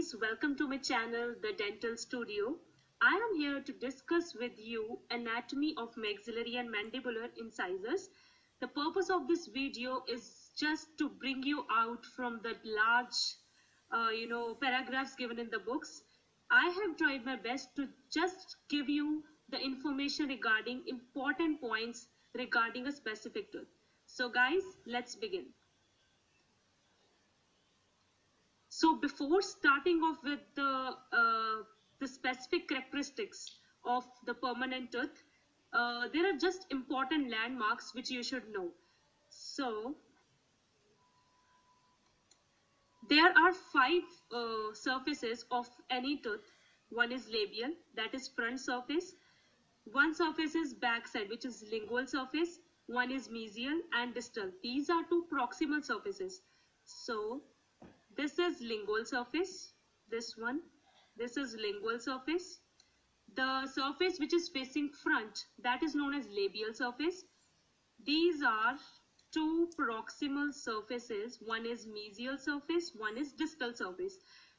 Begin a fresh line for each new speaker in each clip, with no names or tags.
guys, welcome to my channel, The Dental Studio. I am here to discuss with you anatomy of maxillary and mandibular incisors. The purpose of this video is just to bring you out from the large, paragraphs given in the books. I have tried my best to just give you the information regarding important points regarding a specific tooth. So guys, let's begin. So before starting off with the specific characteristics of the permanent tooth, there are just important landmarks which you should know. So there are five surfaces of any tooth. One is labial, that is front surface. One surface is back side, which is lingual surface. One is mesial and distal. These are two proximal surfaces. So this is lingual surface, this one. This is lingual surface. The surface which is facing front, that is known as labial surface. These are two proximal surfaces. One is mesial surface, one is distal surface.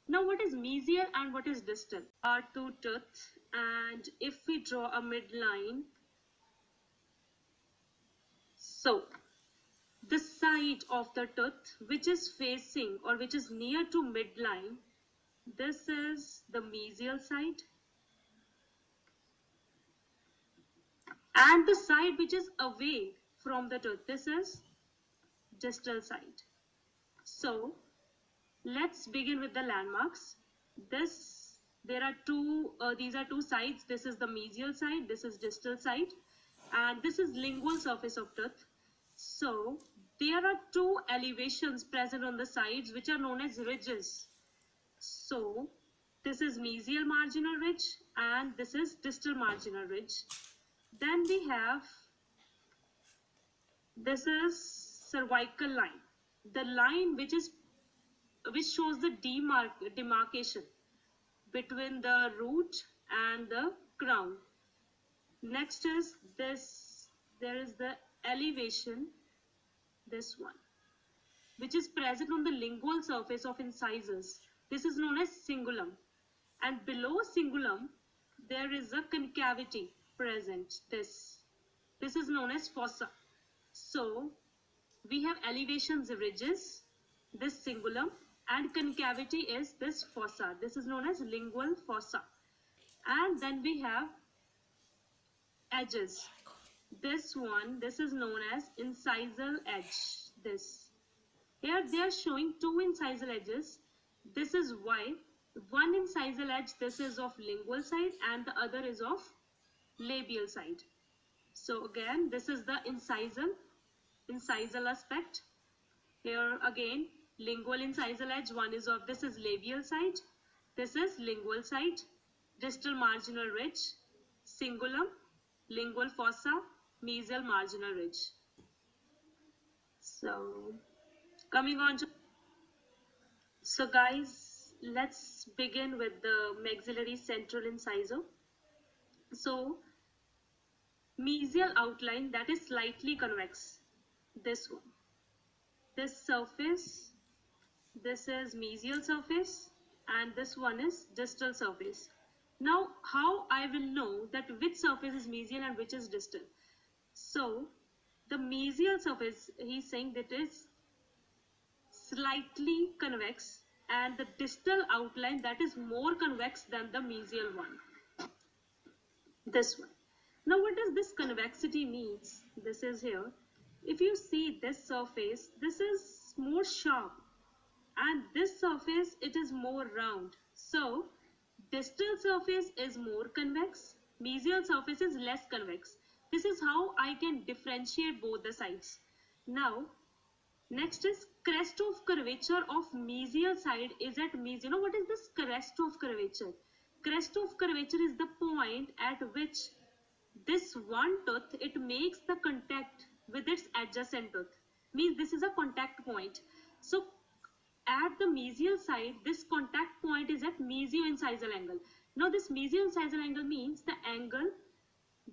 Now what is mesial and what is distal? Are two teeth, and if we draw a midline, so the side of the tooth which is facing or which is near to midline, this is the mesial side, and the side which is away from the tooth, this is distal side. So let's begin with the landmarks. There are these are two sides. This is the mesial side, this is distal side, and this is lingual surface of tooth. So there are two elevations present on the sides which are known as ridges. So this is mesial marginal ridge and this is distal marginal ridge. Then we have, this is cervical line, the line which shows the demarcation between the root and the crown. Next is this, there is the elevation, this one, which is present on the lingual surface of incisors. This is known as cingulum, and below cingulum there is a concavity present. This is known as fossa. So we have elevations, ridges, this cingulum, and concavity is this fossa. This is known as lingual fossa. And then we have edges. This one, this is known as incisal edge. This here they are showing two incisal edges. This is why one incisal edge, this is of lingual side and the other is of labial side. So again, this is the incisal aspect. Here again, lingual incisal edge, one is of, this is labial side, this is lingual side, distal marginal ridge, cingulum, lingual fossa, mesial marginal ridge. So coming on to, so guys, let's begin with the maxillary central incisor. So mesial outline, that is slightly convex, this one. This surface, this is mesial surface, and this one is distal surface. Now how I will know that which surface is mesial and which is distal? So the mesial surface, he's saying that is slightly convex, and the distal outline, that is more convex than the mesial one, this one. Now what does this convexity means? This is here. If you see this surface, this is more sharp, and this surface, it is more round. So distal surface is more convex, mesial surface is less convex. This is how I can differentiate both the sides. Now next is crest of curvature of mesial side is at mesial. You know what is this crest of curvature? Crest of curvature is the point at which this one tooth, it makes the contact with its adjacent tooth. Means this is a contact point. So at the mesial side, this contact point is at mesio-incisal angle. Now this mesio-incisal angle means the angle,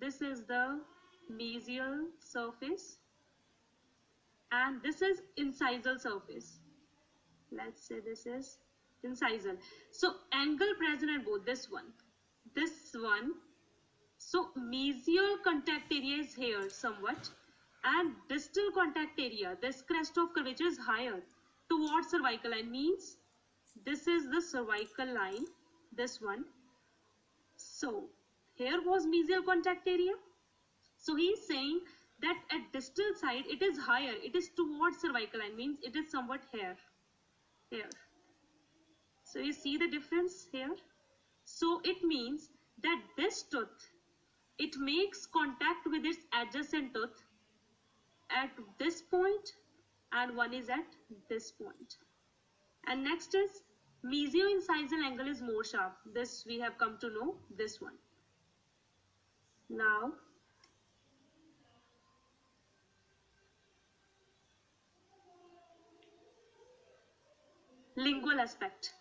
this is the mesial surface and this is incisal surface. Let's say this is incisal. So angle present at both, this one. So mesial contact area is here somewhat, and distal contact area, this crest of curvature is higher towards cervical line, means this is the cervical line, this one. So here was mesial contact area. So he is saying that at distal side it is higher, it is towards cervical line, means it is somewhat here. So you see the difference here. So it means that this tooth, it makes contact with its adjacent tooth at this point, and one is at this point. And next is mesio-incisal angle is more sharp. This we have come to know, this one. Now lingual aspect.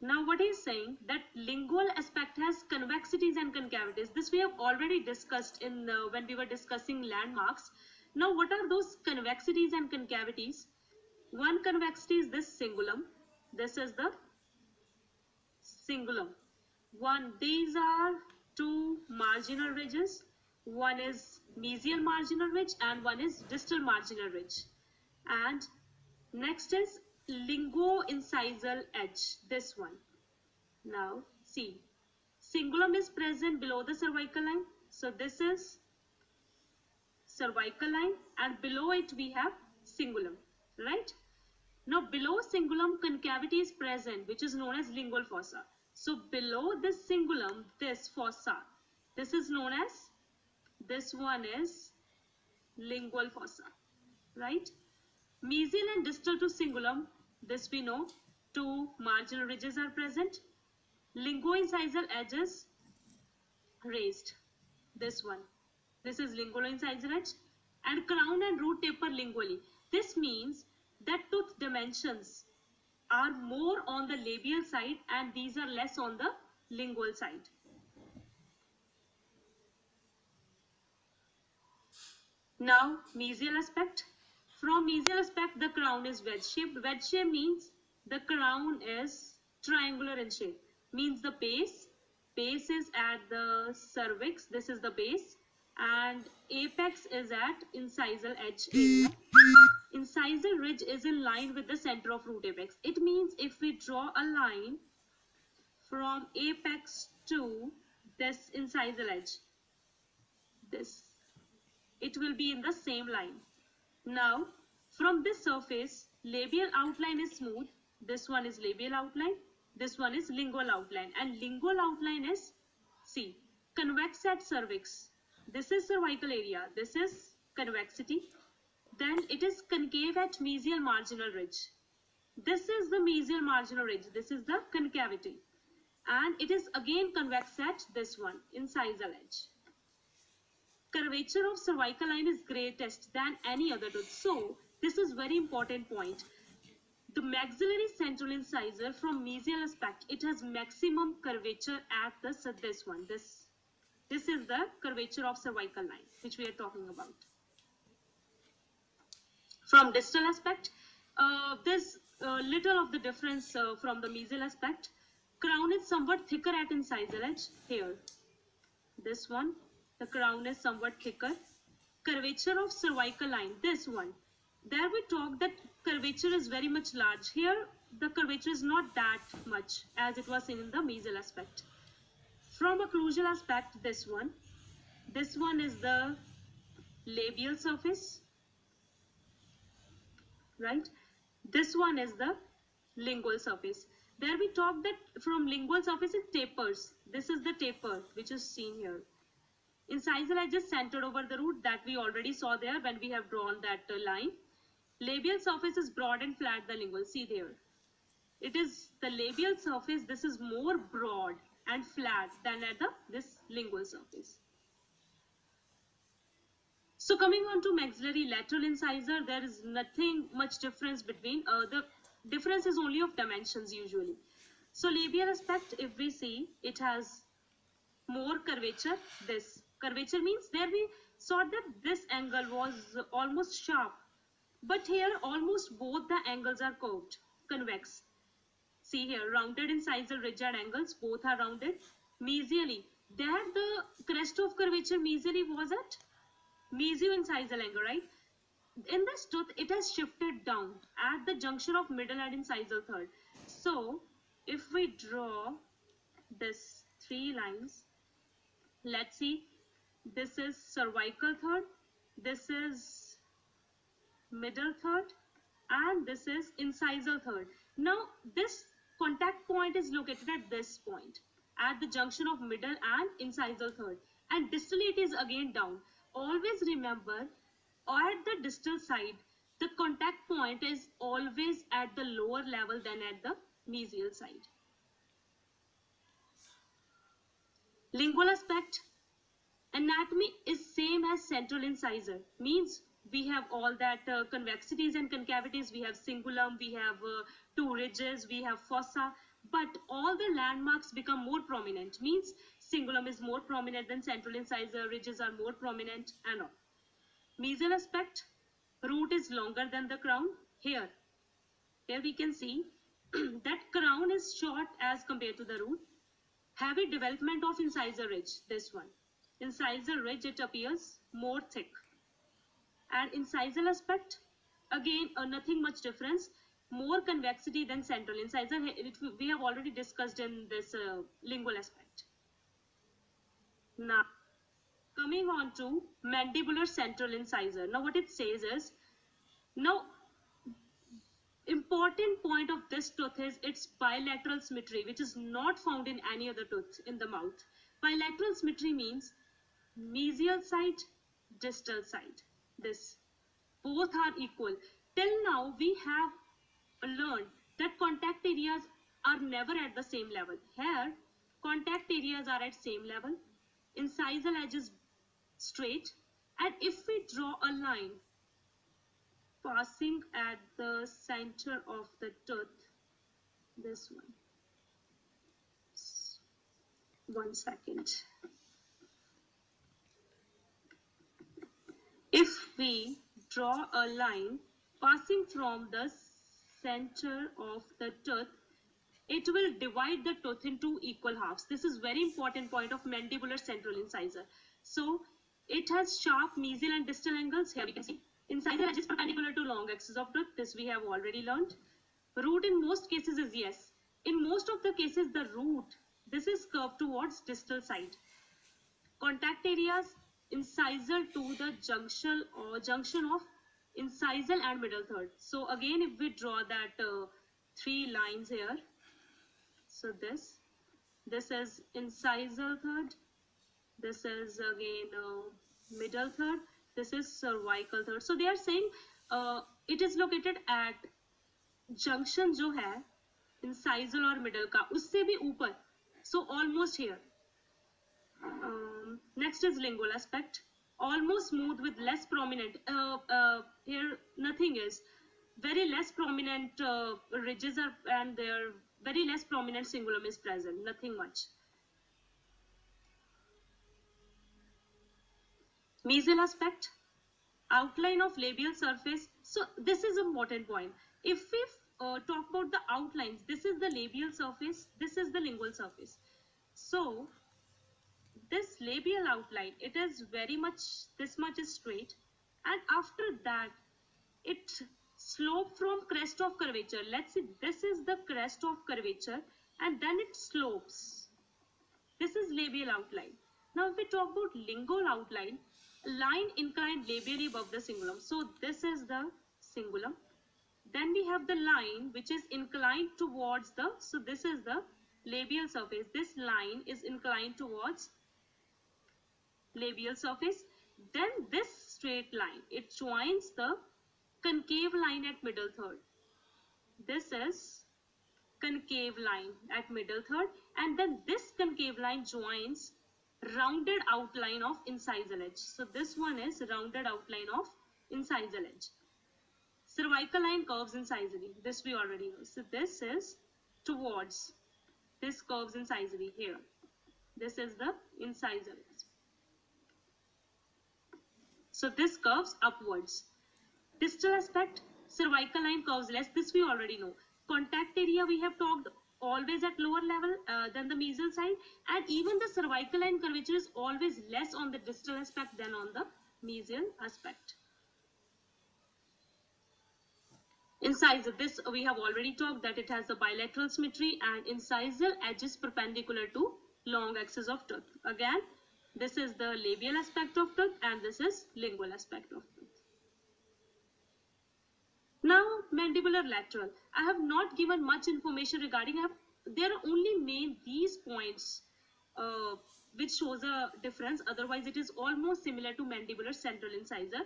Now what he is saying, that lingual aspect has convexities and concavities. This we have already discussed in when we were discussing landmarks. Now what are those convexities and concavities? One convexity is this cingulum. This is the cingulum. These are two marginal ridges. One is mesial marginal ridge and one is distal marginal ridge. And next is lingo-incisal edge, this one. Now see, cingulum is present below the cervical line. So this is cervical line, and below it we have cingulum, right? Now below cingulum concavity is present, which is known as lingual fossa. So below this cingulum, this fossa, this is known as, this one is lingual fossa, right? Mesial and distal to cingulum, this we know, two marginal ridges are present. Lingo-incisal edges raised, this one. This is lingual-incisal edge, and crown and root taper lingually. This means that tooth dimensions are more on the labial side and these are less on the lingual side. Now mesial aspect. From mesial aspect, the crown is wedge shaped. Wedge shape means the crown is triangular in shape. Means the base is at the cervix. This is the base, and apex is at incisal edge area. Incisal ridge is in line with the center of root apex. It means if we draw a line from apex to this incisal edge, this, it will be in the same line. Now from this surface, labial outline is smooth. This one is labial outline, this one is lingual outline, and lingual outline is, see, convex at cervix. This is cervical area, this is convexity. Then it is concave at mesial marginal ridge. This is the mesial marginal ridge, this is the concavity, and it is again convex at this one, incisal edge. Curvature of cervical line is greatest than any other tooth. So this is very important point. The maxillary central incisor from mesial aspect, it has maximum curvature at this one. This is the curvature of cervical line which we are talking about. From distal aspect, there's little of the difference from the mesial aspect. Crown is somewhat thicker at incisal edge here. This one, the crown is somewhat thicker. Curvature of cervical line, this one. There we talk that curvature is very much large. Here the curvature is not that much as it was seen in the mesial aspect. From occlusal aspect, this one is the labial surface, right? This one is the lingual surface. There we talk that from lingual surface it tapers. This is the taper which is seen here. Incisal edge is centered over the root, that we already saw there when we have drawn that line. Labial surface is broad and flat, the lingual. See there. It is the labial surface, this is more broad and flat than at this lingual surface. So coming on to maxillary lateral incisor, there is nothing much difference between, the difference is only of dimensions usually. So labial aspect, if we see, it has more curvature. This curvature means there we saw that this angle was almost sharp, but here almost both the angles are curved, convex. See here, rounded incisal ridge and angles, both are rounded. Mesially, there the crest of curvature mesially was at mesio-incisal angle, right? In this tooth, it has shifted down at the junction of middle and incisal third. So, if we draw this 3 lines, let's see, this is cervical third, this is middle third, and this is incisal third. Now, this contact point is located at this point, at the junction of middle and incisal third, and distally it is again down. Always remember, at the distal side, the contact point is always at the lower level than at the mesial side. Lingual aspect. Anatomy is same as central incisor, means we have all that convexities and concavities, we have cingulum, we have 2 ridges, we have fossa, but all the landmarks become more prominent, means cingulum is more prominent than central incisor, ridges are more prominent, and all. Mesial aspect, root is longer than the crown. Here we can see that crown is short as compared to the root. Heavy development of incisor ridge, this one. Incisal ridge, it appears more thick. And incisal aspect, again nothing much difference, more convexity than central incisor. We have already discussed in this lingual aspect. Now, coming on to mandibular central incisor. Now what it says is, now important point of this tooth is its bilateral symmetry, which is not found in any other tooth in the mouth. Bilateral symmetry means mesial side, distal side. This, both are equal. Till now we have learned that contact areas are never at the same level. Here, contact areas are at same level. Incisal edge is straight, and if we draw a line passing at the center of the tooth, this one. 1 second. If we draw a line passing from the center of the tooth, it will divide the tooth into equal halves. This is very important point of mandibular central incisor. So it has sharp mesial and distal angles. Here we can see incisor edge is perpendicular to long axis of tooth. This we have already learned. Root in most cases is yes. In most of the cases, the root, this is curved towards distal side. Contact areas, incisal to the junction of incisal and middle third. So again, if we draw that 3 lines here, so this is incisal third, this is again middle third, this is cervical third. So they are saying it is located at junction जो है incisal और middle का, उससे भी ऊपर, so almost here. Next is lingual aspect, almost smooth with less prominent, here nothing is, very less prominent ridges are, and there very less prominent cingulum is present, nothing much. Mesial aspect, outline of labial surface. So this is an important point. If we talk about the outlines, this is the labial surface, this is the lingual surface. So this labial outline, it is very much, this much is straight, and after that it slopes from crest of curvature. Let's see, this is the crest of curvature, and then it slopes. This is labial outline. Now if we talk about lingual outline, line inclined labially above the cingulum. So this is the cingulum. Then we have the line which is inclined towards the, so this is the labial surface. This line is inclined towards labial surface. Then this straight line, it joins the concave line at middle third. This is concave line at middle third, and then this concave line joins rounded outline of incisal edge. So this one is rounded outline of incisal edge. Cervical line curves incisally. This we already know. So this is towards, this curves incisally here. This is the incisal edge. So this curves upwards. Distal aspect, cervical line curves less. This we already know. Contact area we have talked always at lower level than the mesial side, and even the cervical line curvature is always less on the distal aspect than on the mesial aspect. Incisor, this we have already talked that it has a bilateral symmetry and incisal edge is perpendicular to long axis of tooth. Again, this is the labial aspect of tooth and this is lingual aspect of tooth. Now, mandibular lateral. I have not given much information regarding, there are only main these points which shows a difference. Otherwise, it is almost similar to mandibular central incisor.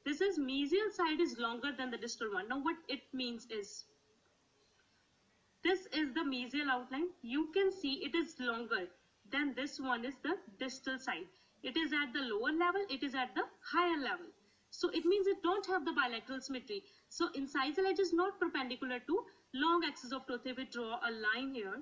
This is mesial side is longer than the distal one. Now, what it means is, this is the mesial outline. You can see it is longer than this one is the distal side. It is at the lower level, it is at the higher level. So it means it don't have the bilateral symmetry. So incisal edge is not perpendicular to long axis of tooth. If we draw a line here,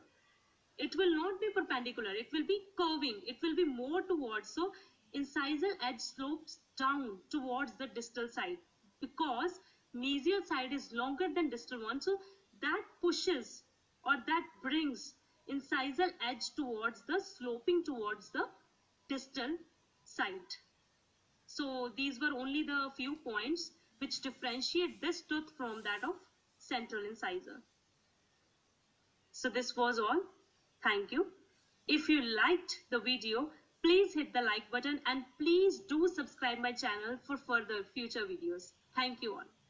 it will not be perpendicular. It will be curving. It will be more towards. So incisal edge slopes down towards the distal side because mesial side is longer than distal one. So that pushes or that brings incisal edge towards the sloping towards the distal side. So these were only the few points which differentiate this tooth from that of central incisor. So this was all. Thank you. If you liked the video, please hit the like button and please do subscribe my channel for further future videos. Thank you all.